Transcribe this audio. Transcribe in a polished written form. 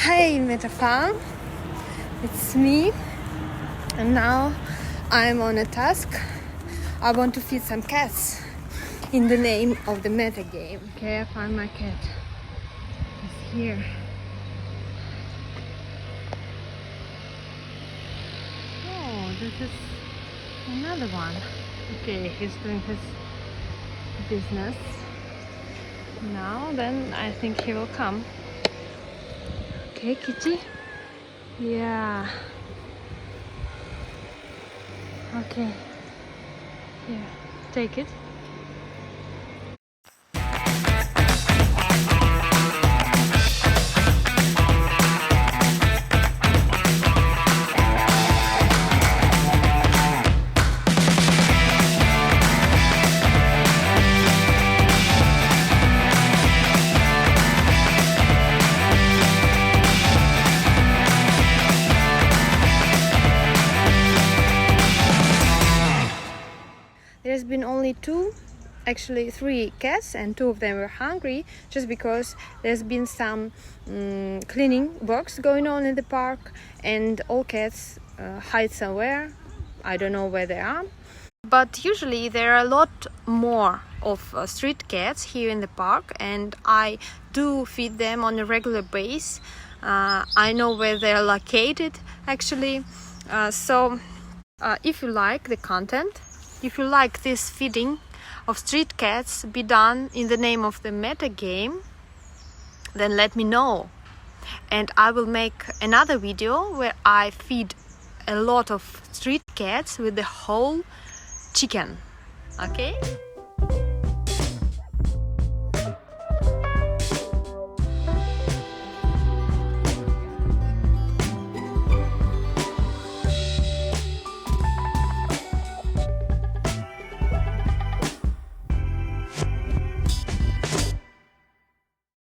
Hey Metafarm, it's me, and now I'm on a task. I want to feed some cats in the name of the meta game. Okay, I found my cat. He's here. Oh, this is another one. Okay, he's doing his business. Now then, I think he will come. Okay, kitty. Yeah. Okay. Here, take it. There's been only three cats, and two of them were hungry just because there's been some cleaning works going on in the park, and all cats hide somewhere. I don't know where they are. But usually there are a lot more of street cats here in the park, and I do feed them on a regular basis. I know where they're located actually. So if you like the content, if you like this feeding of street cats be done in the name of the meta game, then let me know, and I will make another video where I feed a lot of street cats with the whole chicken. Okay?